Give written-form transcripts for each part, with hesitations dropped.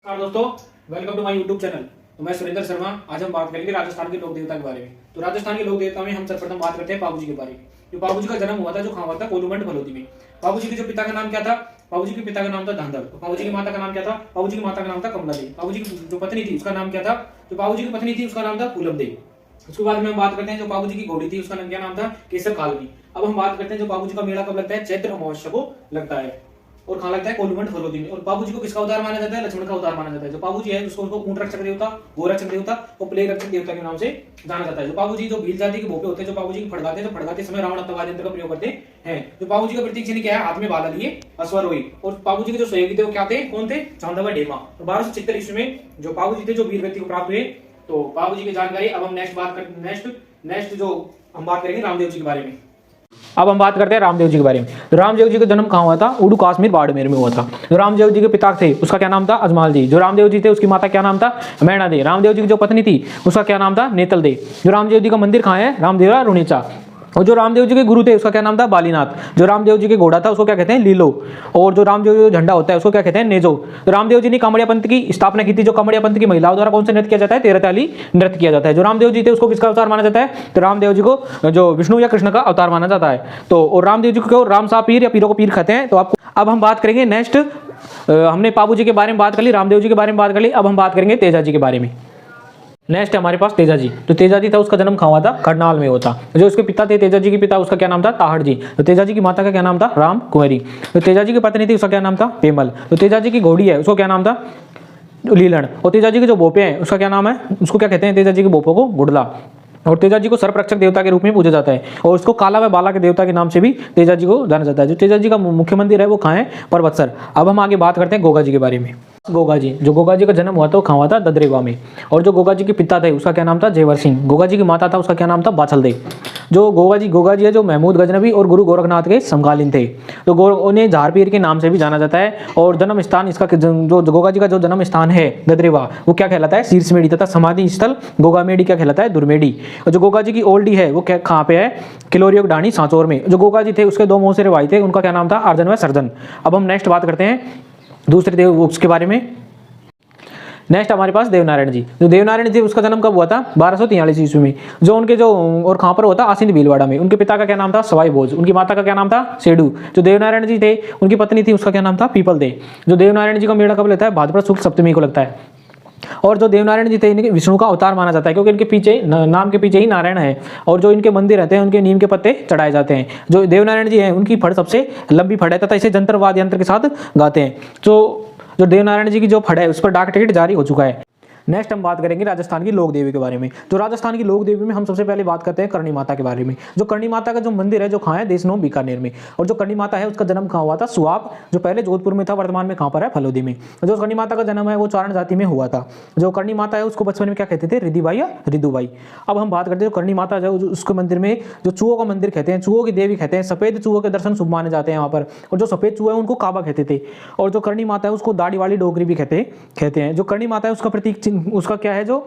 नमस्कार दोस्तों, welcome to my YouTube channel. तो मैं सुरेंद्र शर्मा। आज हम बात करेंगे राजस्थान के लोक देवता के बारे में। तो राजस्थान के लोक देवता में हम सर्वप्रथम बात करते हैं बाबूजी के बारे में। जो बाबूजी का जन्म हुआ था, जो हुआ था कोलूमंड फलोदी में। बाबूजी के जो पिता का नाम क्या था? बाबूजी के पिता का नाम था धांधव। तो बाबूजी की माता का नाम क्या था? बाबूजी की माता का नाम था कमला देवी। बाबूजी की जो पत्नी थी उसका नाम क्या था? जो बाबूजी की पत्नी थी उसका नाम था फूलम देवी। उसके बाद में हम बात करते हैं जो बाबूजी की घोड़ी थी उसका नाम क्या नाम था? केसर कालनी। अब हम बात करते हैं जो बाबूजी का मेला कब लगता है? चैत्र अमावस्या को लगता है और कहाँ लगता है? कोलूमंड फलोदी में। और बाबूजी को किसका अवतार माना जाता है? लक्ष्मण का अवतार माना जाता है। जो बाबूजी है उसको ऊंट रक्षक देवता, गो रक्षक देवता और प्लेग रक्षक देवता के नाम से जाना जाता है। जो बाबूजी जो भील जाति के भोपे होते हैं, जो बाबूजी की फड़काते हैं, तो फड़काते समय रावण अत्तवाद यंत्र का प्रयोग करते हैं। जो बाबूजी का प्रतीक चिन्ह क्या है? हाथ में भाला लिए अश्वारोही। और बाबूजी के जो सहयोगी थे वो क्या थे? कौन थे? चांदवा डेमा। और 1276 ईस्वी में जो बाबूजी थे जो वीर गति को प्राप्त हुए। तो बाबूजी की जानकारी अब हम नेक्स्ट जो हम बात करेंगे रामदेव जी के बारे में। अब हम बात करते हैं रामदेव जी के बारे में। तो रामदेव जी का जन्म कहाँ हुआ था? उड़ू कश्मीर बाड़मेर में हुआ था। जो रामदेव जी के पिता थे उसका क्या नाम था? अजमाल जी। जो रामदेव जी थे उसकी माता क्या नाम था? मैणा दे। रामदेव जी की जो पत्नी थी उसका क्या नाम था? नेतल दे। जो रामदेव जी का मंदिर कहाँ है? रामदेवरा रुणेचा। और जो रामदेव जी के गुरु थे उसका क्या नाम था? बालीनाथ। जो रामदेव जी के घोड़ा था उसको क्या कहते हैं? लीलो। और जो रामदेव जी का झंडा होता है उसको क्या कहते हैं? नेजो। तो रामदेव जी ने कामड़िया पंथ की स्थापना की थी। जो कामड़िया पंथ की महिलाओं द्वारा कौन सा नृत्य किया जाता है? तेरताली नृत्य किया जाता है। जो रामदेव जी थे उसको किसका अवतार माना जाता है? तो रामदेव जी को जो विष्णु या कृष्ण का अवतार माना जाता है। तो और रामदेव जी को राम सा पीर या पीरों को पीर कहते हैं। तो आपको अब हम बात करेंगे नेक्स्ट। हमने बाबू जी के बारे में बात कर ली, रामदेव जी के बारे में बात कर ली। अब हम बात करेंगे तेजा जी के बारे में। नेक्स्ट है हमारे पास तेजा जी। तो तेजा जी था उसका जन्म कहाँ हुआ था? करनाल में होता। जो उसके पिता थे तेजा जी के पिता उसका क्या नाम था? ताहड़ जी। तो तेजा जी की माता का क्या नाम था? राम कुंवरी। तो तेजा जी की पत्नी थी उसका क्या नाम था? पेमल। तो तेजा जी की घोड़ी है उसको क्या नाम था? लीलन। और तेजा जी के जो भोपे हैं उसका क्या नाम है? उसको क्या कहते हैं? तेजा जी के भोपों को गुडला। और तेजा जी को सर्परक्षक देवता के रूप में पूजा जाता है। और उसको काला व बाला के देवता के नाम से भी तेजा जी को जाना जाता है। जो तेजा जी का मुख्य मंदिर है वो कहाँ है? पर्वतसर। अब हम आगे बात करते हैं गोगा जी के बारे में। गोगा जी, जो गोगा जी का जन्म हुआ था वो कहाँ हुआ था? ददरेवा में। और जो गोगा जी के पिता थे उसका क्या नाम था? जेवर सिंह। गोगा जी की माता था उसका क्या नाम था? बाछल देव। जो गोगा जी है जो महमूद गजनबी और गुरु गोरखनाथ के समकालीन थे। तो उन्हें झारपीर के नाम से भी जाना जाता है। और जन्म स्थान इसका जो गोगा जी का जो जन्म स्थान है ददरेवा वो क्या कहलाता है? शीर्षमेड़ी। तथा समाधि स्थल गोगामेड़ी क्या कहलाता है? दुर्मेड़ी। और जो गोगा जी की ओल्डी है वो क्या कहाँ पे है? किलोरियोग डाणी सांचौर में। जो गोगा जी थे उसके दो मौसेरे भाई थे, उनका क्या नाम था? अर्जन व सर्जन। अब हम नेक्स्ट बात करते हैं दूसरे देव उसके बारे में। नेक्स्ट हमारे पास देवनारायण जी। जो देवनारायण जी उसका जन्म कब हुआ था? 1243 ईस्वी में। जो उनके जो और कहाँ पर होता? आसिंद भीलवाड़ा में। उनके पिता का क्या नाम था? सवाई भोज। उनकी माता का क्या नाम था? सेडू। जो देवनारायण जी थे उनकी पत्नी थी उसका क्या नाम था? People they. जो देवनारायण जी का मेला कब लगता है? भाद्रपद शुक्ल सप्तमी को लगता है। और जो देवनारायण जी थे इनके विष्णु का अवतार माना जाता है, क्योंकि इनके पीछे नाम के पीछे ही नारायण है। और जो इनके मंदिर रहते हैं उनके नीम के पत्ते चढ़ाए जाते हैं। जो देवनारायण जी हैं उनकी फड़ सबसे लंबी फड़ है तथा इसे जंतर वाद्य यंत्र के साथ गाते हैं। जो देवनारायण जी की जो फड़ है उस पर डाक टिकट जारी हो चुका है। नेक्स्ट हम बात करेंगे राजस्थान की लोक देवी के बारे में। जो राजस्थान की लोक देवी में हम सबसे पहले बात करते हैं करणी माता के बारे में। जो करणी माता का जो मंदिर है जो कहाँ है? देशनोक बीकानेर में। और जो करणी माता है उसका जन्म कहाँ हुआ था? सुआब, जो पहले जोधपुर में था, वर्तमान में कहाँ पर है? फलोदी में। जो करणी माता का जन्म है वो चारण जाति में हुआ था। जो करणी माता है उसको बचपन में क्या कहते थे? रिधिबाई या रिदुबाई। अब हम बात करते हैं जो करणी माता जो उसके मंदिर में जो चूहों का मंदिर कहते हैं, चूहों की देवी कहते हैं। सफेद चूहों के दर्शन शुभ माने जाते हैं वहाँ पर। और जो सफेद चूहा है उनको काबा कहते थे। और जो करणी माता है उसको दाढ़ी वाली डोगरी भी कहते हैं। जो करणी माता है उसका प्रतीक उसका क्या है? जो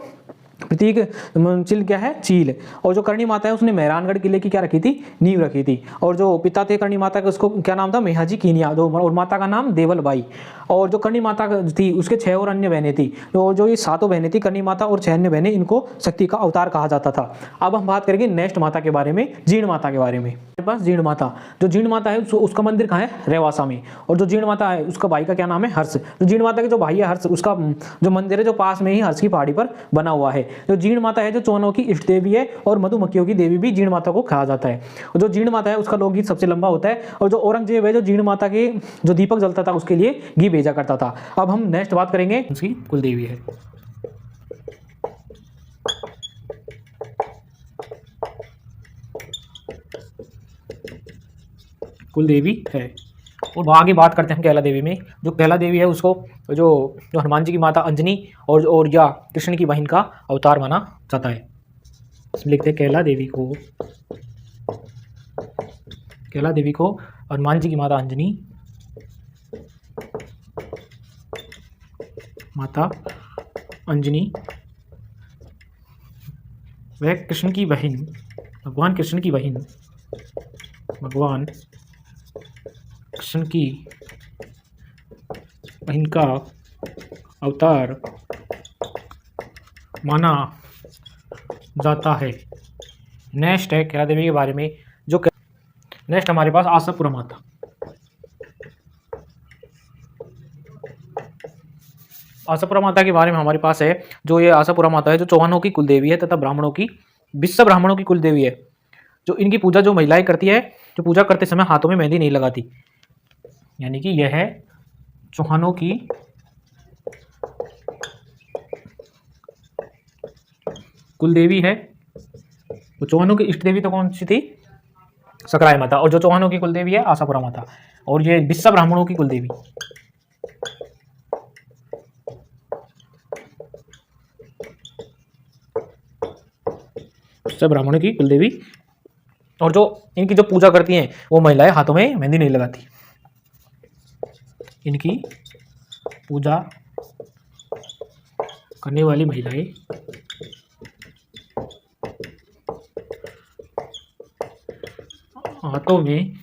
प्रतीक चिन्ह क्या है? चील। और जो करणी माता है उसने मेहरानगढ़ किले की क्या रखी थी? नींव रखी थी। और जो पिता थे करणी माता का उसको क्या नाम था? मेहाजी कीनिया। और माता का नाम देवलबाई। और जो करणी माता थी उसके 6 और अन्य बहनें थी। जो ये 7 बहनें थी करणी माता और 6 अन्य बहनें, इनको शक्ति का अवतार कहा जाता था। अब हम बात करेंगे नेक्स्ट माता के बारे में, जीण माता के बारे में। हमारे पास जीण माता। जो जीण माता है उसका मंदिर कहाँ है? रेवासा में। और जो जीण माता है उसका भाई का क्या नाम है? हर्ष। जो जीण माता के जो भाई है हर्ष, उसका जो मंदिर है जो पास में ही हर्ष की पहाड़ी पर बना हुआ है। जो जीण माता है जो चौनों की इष्ट देवी है और मधुमक्खियों की देवी भी जीण माता को कहा जाता है। और जो जीण माता है उसका लोकगीत सबसे लंबा होता है। और जो औरंगजेब है जो जीण माता के जो दीपक जलता था उसके लिए घी भेजा करता था। अब हम नेक्स्ट बात करेंगे उसकी कुल देवी है। कुल देवी है। और आगे बात करते हैं हम कैला देवी में। जो कैला देवी है उसको जो हनुमान जी की माता अंजनी और या कृष्ण की बहन का अवतार माना जाता है। इसमें लिखते हैं कैला देवी को हनुमान जी की माता अंजनी, माता अंजनी वह कृष्ण की बहन, भगवान कृष्ण की बहन का अवतार माना जाता है। नेक्स्ट है कैला देवी के बारे में जो नेक्स्ट हमारे पास आशापुरा माता। आशापुरा माता के बारे में हमारे पास है जो ये आशापुरा माता है जो चौहानों की कुलदेवी है तथा ब्राह्मणों की विश्व ब्राह्मणों की कुलदेवी है। जो इनकी पूजा जो महिलाएं करती है, जो पूजा करते समय हाथों में मेहंदी नहीं लगाती, यानी कि यह है चौहानों की कुलदेवी है। तो चौहानों की इष्ट देवी तो कौन सी थी? सकराय माता। और जो चौहानों की कुलदेवी है आशापुरा माता। और ये विश्व ब्राह्मणों की कुलदेवी, विश्व ब्राह्मणों की कुलदेवी। और जो इनकी जो पूजा करती हैं वो महिलाएं हाथों में मेहंदी नहीं लगाती। इनकी पूजा करने वाली महिलाएं हाथों में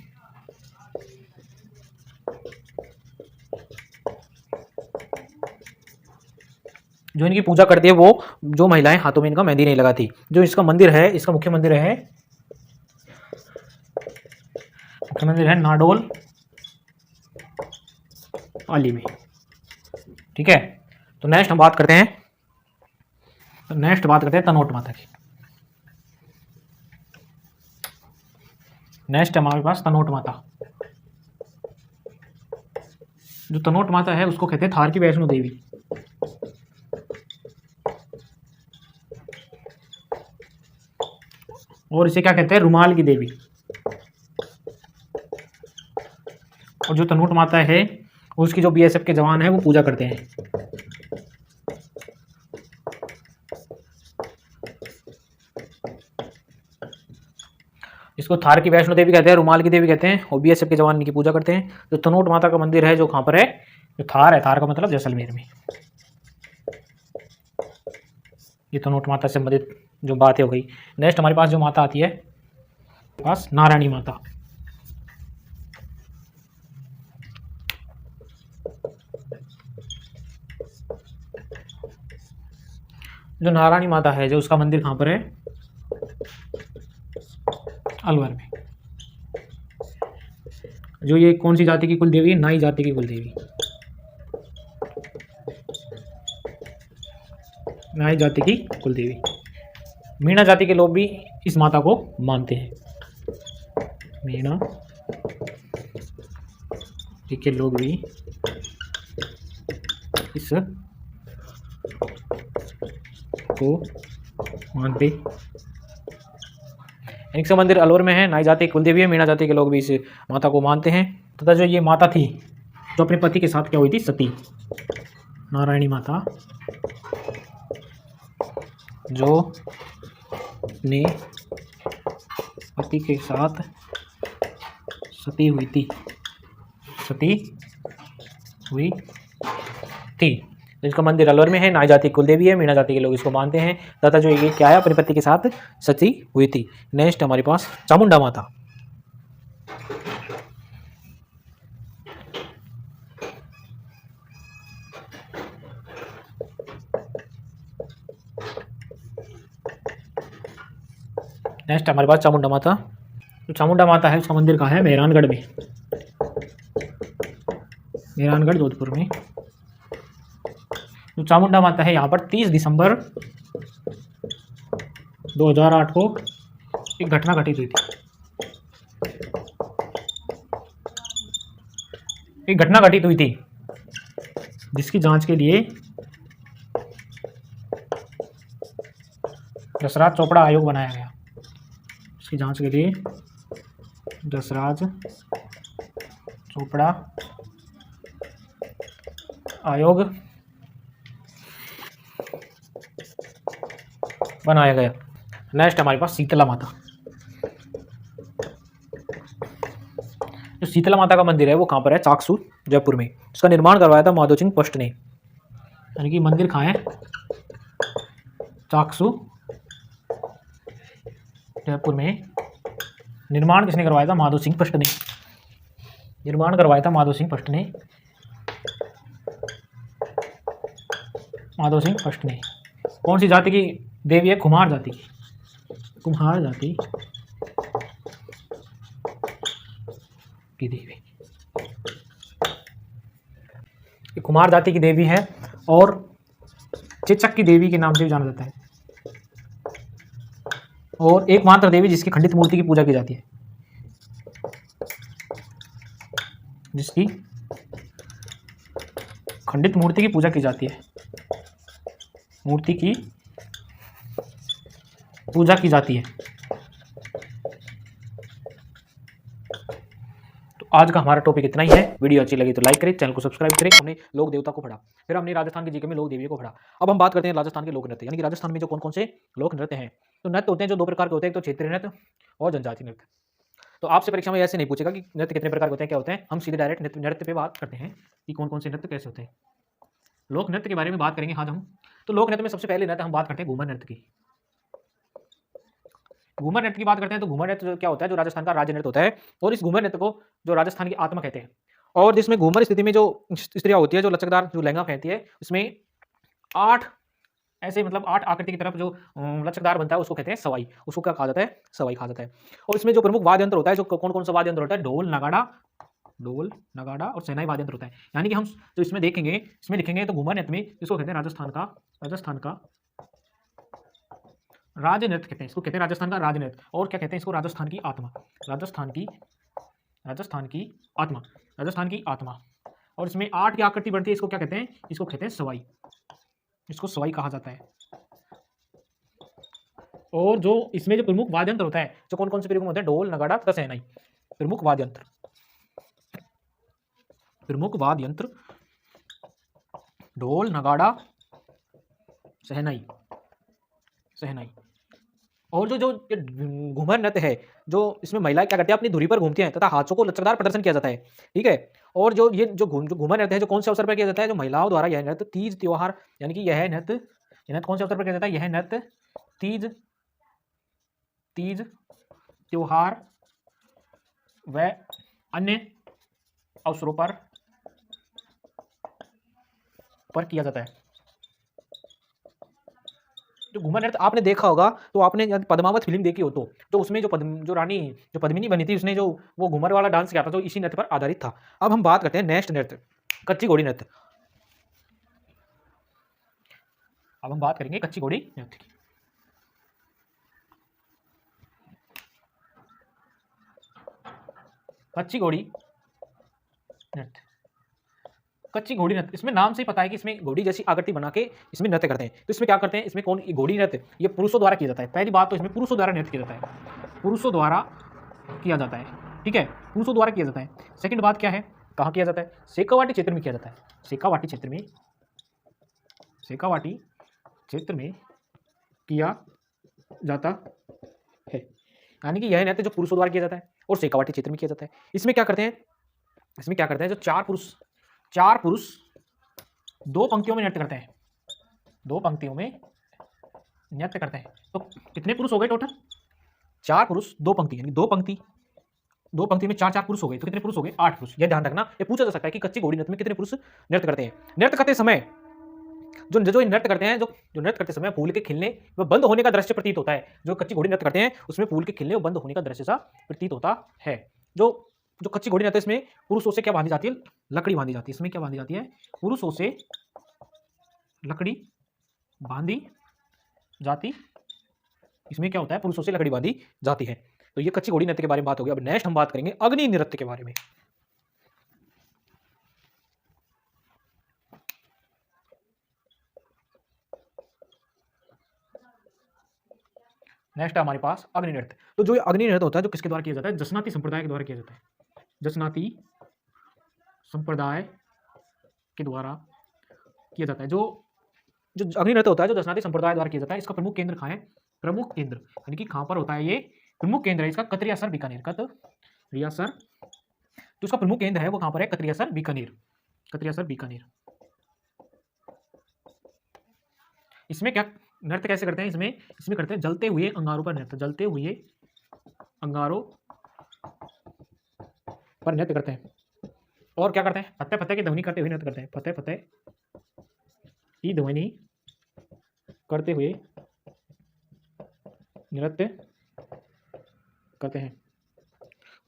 जो इनकी पूजा करती है वो जो महिलाएं हाथों में इनका मेहंदी नहीं लगाती। जो इसका मंदिर है, इसका मुख्य मंदिर है नाडोल पाली में। ठीक है, तो नेक्स्ट हम बात करते हैं तनोट माता की। नेक्स्ट हमारे पास तनोट माता। जो तनोट माता है उसको कहते हैं थार की वैष्णो देवी। और इसे क्या कहते हैं? रुमाल की देवी। और जो तनोट माता है उसकी जो बीएसएफ के जवान हैं वो पूजा करते हैं। इसको थार की वैष्णो देवी कहते हैं, रुमाल की देवी कहते हैं, और बीएसएफ के जवान इनकी पूजा करते हैं। जो तनोट माता का मंदिर है जो कहाँ पर है? जो थार है, थार का मतलब जैसलमेर में। ये तनोट माता से संबंधित जो बात है हो गई। नेक्स्ट हमारे पास जो माता आती है पास नारायणी माता। जो नारायणी माता है जो उसका मंदिर कहाँ पर है? अलवर में। जो ये कौन सी जाति की कुल देवी है? नाई जाति की कुल देवी। नाई जाति की कुल देवी। मीणा जाति के लोग भी इस माता को मानते हैं। मीणा जाति के लोग भी इस को मानते। इनका मंदिर अलवर में है। नाई जाति की कुलदेवी है। मीणा जाति के लोग भी इस माता को मानते हैं। तथा जो ये माता थी जो अपने पति के साथ क्या हुई थी? सती। नारायणी माता जो अपने पति के साथ सती हुई थी। इसका मंदिर अलवर में है। नाई जाति कुलदेवी है। मीणा जाति के लोग इसको मानते हैं। तथा जो ये क्या है? अपने पति के साथ सती हुई थी। नेक्स्ट हमारे पास चामुंडा माता। नेक्स्ट हमारे पास चामुंडा माता। जो चामुंडा माता है उसका मंदिर कहाँ है? मेहरानगढ़ में। मेहरानगढ़ जोधपुर में। जो चामुंडा माता है यहाँ पर 30 दिसंबर 2008 को एक घटना घटित हुई थी। एक घटना घटित हुई थी जिसकी जांच के लिए जसराज चोपड़ा आयोग बनाया गया। इसकी जांच के लिए जसराज चोपड़ा आयोग बनाया गया। नेक्स्ट हमारे पास शीतला माता। जो शीतला माता का मंदिर है वो कहाँ पर है? चाकसू जयपुर में। इसका निर्माण करवाया था माधो सिंह फर्स्ट ने। यानी कि मंदिर कहाँ है? चाकसू जयपुर में। निर्माण किसने करवाया था? माधो सिंह फर्स्ट ने। निर्माण करवाया था माधो सिंह फर्स्ट ने। माधव सिंह फर्स्ट ने। कौन सी जाति की देवी है? कुम्हार जाति की। कुम्हार जाति की देवी, ये कुम्हार जाति की देवी है और चेचक की देवी के नाम से भी जाना जाता है, और एकमात्र देवी जिसकी खंडित मूर्ति की पूजा की जाती है, जिसकी खंडित मूर्ति की पूजा की जाती है, मूर्ति की पूजा की जाती है। तो आज का हमारा टॉपिक इतना ही है। वीडियो अच्छी लगी तो लाइक करें, चैनल को सब्सक्राइब करें। हमने लोक देवता को पढ़ा, फिर हमने राजस्थान के जीके में लोक देवियों को पढ़ा। अब हम बात करते हैं राजस्थान के लोक नृत्य, यानी कि राजस्थान में जो कौन कौन से लोक नृत्य हैं। तो नृत्य होते हैं जो दो प्रकार के होते हैं, एक तो क्षेत्रीय नृत्य और जनजाति नृत्य। तो आपसे परीक्षा में ऐसे नहीं पूछेगा कि नृत्य कितने प्रकार के होते हैं, क्या होते हैं। हम सीधे डायरेक्ट नृत्य पे बात करते हैं कि कौन कौन से नृत्य कैसे होते हैं। लोक नृत्य के बारे में बात करेंगे आज हम। तो लोक नृत्य में सबसे पहले नृत्य हम बात करते हैं घूमर नृत्य की। घूमर नृत्य की बात करते हैं तो घूमर नृत्य क्या होता है, जो राजस्थान का राज्य नृत्य होता है, और इस घूमर नृत्य को जो राजस्थान की आत्मा कहते हैं। और जिसमें घूमर स्थिति में जो स्त्रियां होती है, जो लचकदार जो लहंगा पहनती है, उसमें 8 ऐसे मतलब 8 आकृति की तरफ जो लचकदार बनता है उसको कहते हैं सवाई। उसको क्या कहा जाता है? सवाई कहा जाता है। और इसमें जो प्रमुख वाद्य यंत्र होता है, जो कौन कौन सा वाद्य यंत्र होता है? ढोल नगाड़ा और शहनाई वाद्य यंत्र होता है। यानी कि हम जो इसमें देखेंगे, इसमें लिखेंगे तो घूमर नृत्य में इसको कहते हैं राजस्थान का राज नृत्य कहते हैं। इसको कहते हैं राजस्थान का राज नृत्य। और क्या कहते हैं इसको? राजस्थान की आत्मा। राजस्थान की आत्मा। और इसमें 8 की आकृति बढ़ती है, इसको क्या कहते हैं? इसको कहते हैं सवाई। इसको सवाई कहा जाता है। और जो इसमें जो प्रमुख वाद्य यंत्र होता है, जो कौन कौन से प्रमुख होते हैं? ढोल नगाड़ा तथा शहनाई। प्रमुख वाद्य यंत्र ढोल नगाड़ा शहनाई। और जो घूमर नृत्य है, जो इसमें महिलाएं क्या करती हैं? अपनी धुरी पर घूमती हैं तथा हाथों को लचकदार प्रदर्शन किया जाता है। ठीक है। और जो ये जो घूमर नृत्य है, जो कौन से अवसर पर किया जाता है? जो महिलाओं द्वारा यह नृत्य तीज त्योहार, यानी कि यह नृत्य कौन से अवसर पर किया जाता है? यह नृत्य तीज त्योहार व अन्य अवसरों पर किया जाता है। जो घूमर नृत्य आपने देखा होगा, तो आपने पद्मावत फिल्म देखी हो तो जो उसमें जो रानी जो पद्मिनी बनी थी, उसने जो वो घूमर वाला डांस किया था, जो इसी नृत्य पर आधारित था। अब हम बात करते हैं नेक्स्ट नृत्य, कच्ची घोड़ी नृत्य। अब हम बात करेंगे कच्ची घोड़ी नृत्य की। कच्ची घोड़ी नृत्य, इसमें नाम से ही पता है कि इसमें घोड़ी जैसी आकृति बना के इसमें नृत्य करते हैं। तो इसमें क्या करते हैं? इसमें कौन घोड़ी नृत्य, ये पुरुषों द्वारा किया जाता है। पहली बात तो इसमें पुरुषों द्वारा नृत्य किया जाता है, पुरुषों द्वारा किया जाता है। ठीक है, पुरुषों द्वारा किया जाता है। सेकंड बात क्या है, कहाँ किया जाता है? शेखावाटी क्षेत्र में किया जाता है। शेखावाटी क्षेत्र में किया जाता है। यानी कि यह नृत्य जो पुरुषों द्वारा किया जाता है और शेखावाटी क्षेत्र में किया जाता है। इसमें क्या करते हैं? जो चार पुरुष 2 पंक्तियों में नृत्य करते हैं। 2 पंक्तियों में नृत्य करते हैं। तो कितने पुरुष हो गए टोटल? 4 पुरुष 2 पंक्ति, यानी 2 पंक्ति में 4 पुरुष हो गए। तो कितने पुरुष हो गए? 8 पुरुष। यह ध्यान रखना, ये पूछा जा सकता है कि कच्ची घोड़ी नृत्य में कितने पुरुष नृत्य करते हैं। नृत्य करते समय जो नृत्य करते हैं, जो नृत्य करते समय फूल के खिलने व बंद होने का दृश्य प्रतीत होता है। जो कच्ची घोड़ी नृत्य करते हैं उसमें फूल के खिलने व बंद होने का दृश्य सा प्रतीत होता है। जो कच्ची घोड़ी नृत्य, इसमें पुरुषों से क्या बांधी जाती है? लकड़ी बांधी जाती है। इसमें क्या बांधी जाती है? पुरुषों से लकड़ी बांधी जाती। इसमें क्या होता है? पुरुषों से लकड़ी बांधी जाती है। तो ये कच्ची घोड़ी नृत्य के बारे में बात होगी। अब नेक्स्ट हम बात करेंगे अग्नि नृत्य के बारे में। नेक्स्ट है हमारे पास अग्नि नृत्य। तो जो अग्नि नृत्य होता है, जो किसके द्वारा किया जाता है? जसनाती संप्रदाय के द्वारा किया जाता है। जसनाती संप्रदाय के द्वारा किया जाता है। जो अग्नि नृत्य होता है, जो जसनाती संप्रदाय द्वारा किया जाता है, इसका प्रमुख केंद्र कहाँ है? प्रमुख केंद्र यानी कि कहाँ पर होता है? ये प्रमुख केंद्र है इसका कतरियासर बीकानेर। तो इसका प्रमुख केंद्र है वो कहाँ पर है? कतरियासर बीकानेर। इसमें क्या नृत्य कैसे करते हैं? इसमें करते हैं जलते हुए अंगारों पर नृत्य। जलते हुए अंगारों पर नृत्य करते हैं। और क्या करते हैं? फतेह फतेह की ध्वनि करते हुए नृत्य करते हैं। फतेह फतेह की ध्वनि करते हुए नृत्य करते हैं।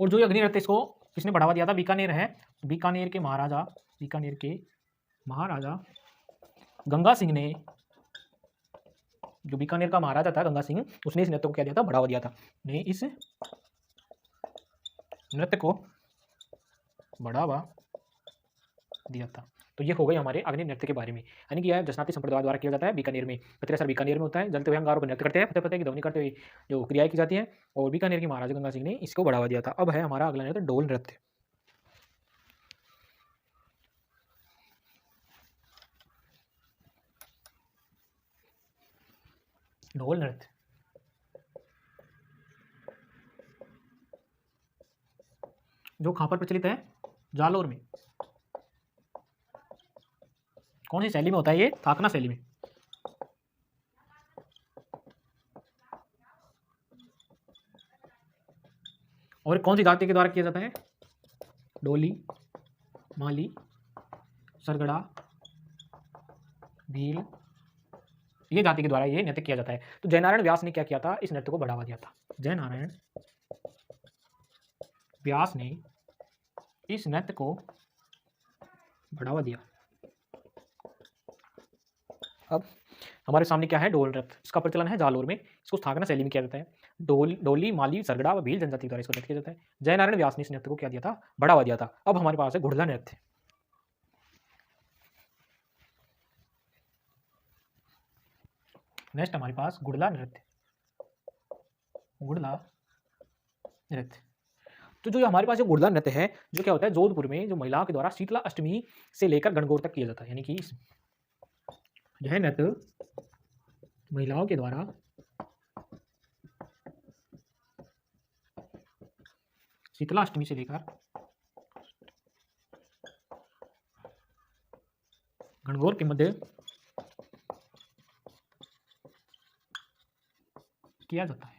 और जो ये अग्नि नृत्य इसको किसने बढ़ावा दिया था? बीकानेर है, बीकानेर के महाराजा गंगा सिंह ने, जो बीकानेर का महाराजा था गंगा सिंह, उसने इस नृत्य को क्या दिया था? बढ़ावा दिया था। ने इस नृत्य को बढ़ावा दिया था। तो ये हो गई हमारे अग्नि नृत्य के बारे में, यानी कि यह जसनाती संप्रदाय द्वारा किया जाता है बीकानेर में। पत्रेसर बीकानेर में होता है, जलते हुए अंगारों पर नृत्य करते हैं, फतेह फतेह की ध्वनि करते हुए जो क्रियाएं की जाती हैं, और बीकानेर के महाराजा गंगा सिंह ने इसको बढ़ावा दिया था। अब है हमारा अगला नृत्य डोल नृत्य। ढोल नृत्य जो कहाँ पर प्रचलित है? जालोर में। कौन सी शैली में होता है ये? थाकना शैली में। और कौन सी जाति के द्वारा किया जाता है? डोली, माली, सरगड़ा, भील, ये जाति के द्वारा ये नृत्य किया जाता है। तो जयनारायण व्यास ने क्या किया था? इस नृत्य को बढ़ावा दिया था। जयनारायण व्यास ने इस नृत्य को बढ़ावा दिया। अब हमारे सामने क्या है? डोल नृत्य। इसका प्रचलन है जालोर में। इसको स्थापना शैली में किया जाता है। डोली, माली, सरगड़ा व भील जनजाति द्वारा इसको नृत्य किया जाता है। जयनारायण व्यास ने इस नृत्य को क्या दिया था? बढ़ावा दिया था। अब हमारे पास है घुड़ला नृत्य। नेक्स्ट हमारे पास घुड़ला नृत्य। घुड़ला नृत्य तो जो हमारे पास जो घुड़ला नृत्य है, जो क्या होता है? जोधपुर में जो महिलाओं के द्वारा शीतला अष्टमी से लेकर गणगौर तक किया जाता है। यानी कि यह नृत्य महिलाओं के द्वारा शीतला अष्टमी से लेकर गणगौर के मध्य किया जाता है।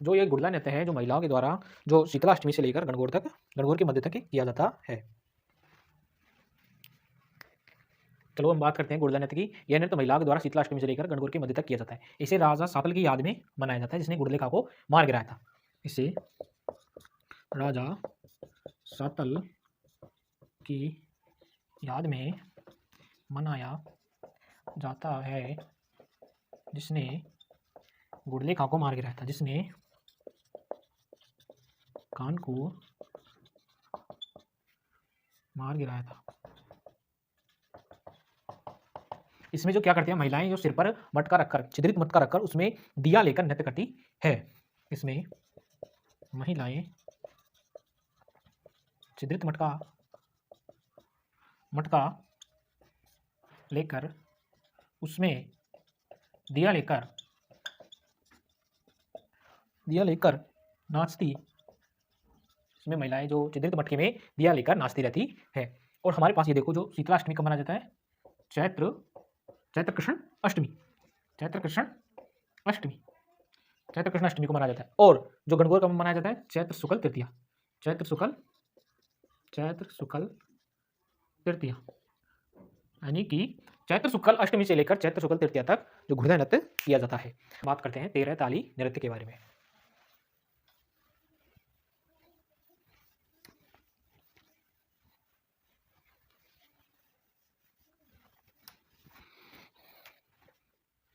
जो ये घुड़ला नृत्य है, जो महिलाओं के द्वारा जो शीतला अष्टमी से लेकर गणगौर के मध्य तक किया जाता है। चलो हम बात करते हैं घुड़ला नृत्य की। यह नृत्य महिलाओं के द्वारा शीतला अष्टमी से लेकर गणगौर के मध्य तक किया जाता है। इसे राजा सातल की याद में मनाया जाता है, जिसने घुड़लेखा को मार गिराया था। इसे राजा सातल की याद में मनाया जाता है, जिसने घुड़लेखा को मार गिराया था, जिसने खान को मार गिराया था। इसमें जो क्या करती हैं महिलाएं, जो सिर पर मटका रखकर, छिद्रित मटका रखकर उसमें दिया लेकर नृत्य करती है। इसमें महिलाएं छिद्रित मटका लेकर उसमें दिया लेकर नाचती। इसमें महिलाएं जो छिद्रित मटके में दिया लेकर नाचती रहती है। और हमारे पास ये देखो, जो शीतला अष्टमी कब मनाया जाता है? चैत्र कृष्ण अष्टमी को मनाया जाता है। और जो गणगौर कब मनाया जाता है? चैत्र शुक्ल तृतीया, यानी कि चैत्र शुक्ल अष्टमी से लेकर चैत्र शुक्ल तृतीया तक जो घुड़ला नृत्य किया जाता है। बात करते हैं 13 ताली नृत्य के बारे में।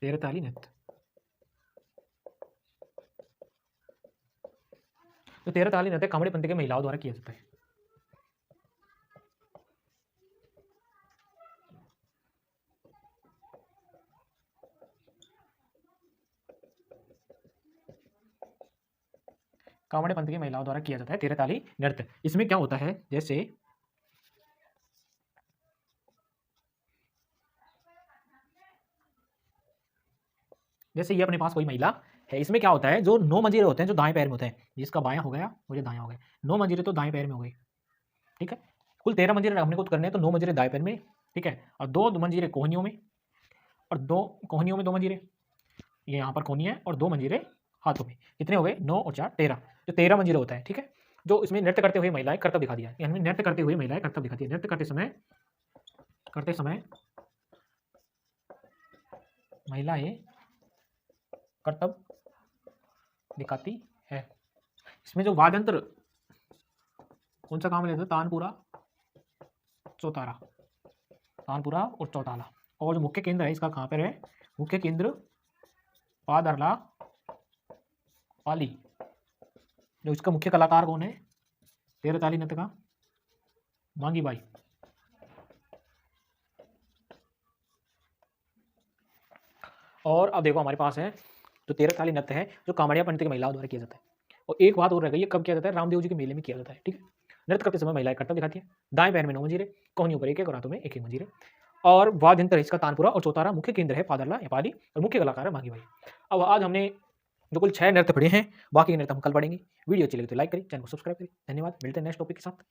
तेरह ताली नृत्य। तो 13 ताली नृत्य कामड़ी पंथी के महिलाओं द्वारा किया जाता है। कामड़ी पंथी की महिलाओं द्वारा किया जाता है 13 ताली नृत्य। इसमें क्या होता है? जैसे ये अपने पास कोई महिला है। इसमें क्या होता है? जो 9 मंजीरे होते हैं, जो दाएं पैर में होते हैं, जिसका बायां हो गया वो जो दायां हो गया, 9 मंजीरे तो दाएं पैर में हो गई। ठीक है, कुल 13 मंजीरे हमने को करने हैं, तो 9 मंजीरे दाएं पैर में, ठीक है, और 2 मंजीरे कोहनियों में, और 2 कोहनियों में 2 मंजीरे, ये यहाँ पर कोहनी है, और 2 मंजीरे हाथों में। कितने हो गए? 9 और 4 13, जो 13 मंजीरे होता है। ठीक है, जो इसमें नृत्य करते हुए महिलाएं कर्तव्य दिखा दिया है, यानी नृत्य करते हुए महिलाएं कर्तव्य दिखाती है। नृत्य करते समय महिलाएं कर्तव्य दिखाती है। इसमें जो वाद्य यंत्र कौन सा काम लेते हैं? तानपुरा, चौतारा, तानपुरा और चौताला। और जो मुख्य केंद्र है इसका कहाँ पर है? मुख्य केंद्र पादरला पाली। जो इसका मुख्य कलाकार कौन है? तेरताली नृत्य का मांगी बाई। और अब देखो हमारे पास है जो तेरताली नृत्य है जो कामड़िया पंडित की महिलाओं द्वारा किया जाता है। और एक बात और रह गई है, कब किया जाता है? रामदेव जी के मेले में किया जाता है। ठीक है, नृत्य करते समय महिलाएं कर्तव्य दिखाती है। दाएं पैर में 9 मंजीरे, कोहनियों पर 1-1 और हाथों में 1-1 मंजीरे। और वाद्य यंत्र है इसका तानपुरा और चौतारा। मुख्य केंद्र है पादरला या पाली और मुख्य कलाकार है मांगी बाई। अब आज हमने जो कुल 6 नृत्य पढ़े हैं, बाकी के नृत्य हम कल पढ़ेंगे। वीडियो अच्छी लगी तो लाइक करें, चैनल को सब्सक्राइब करें। धन्यवाद, मिलते हैं नेक्स्ट टॉपिक के साथ।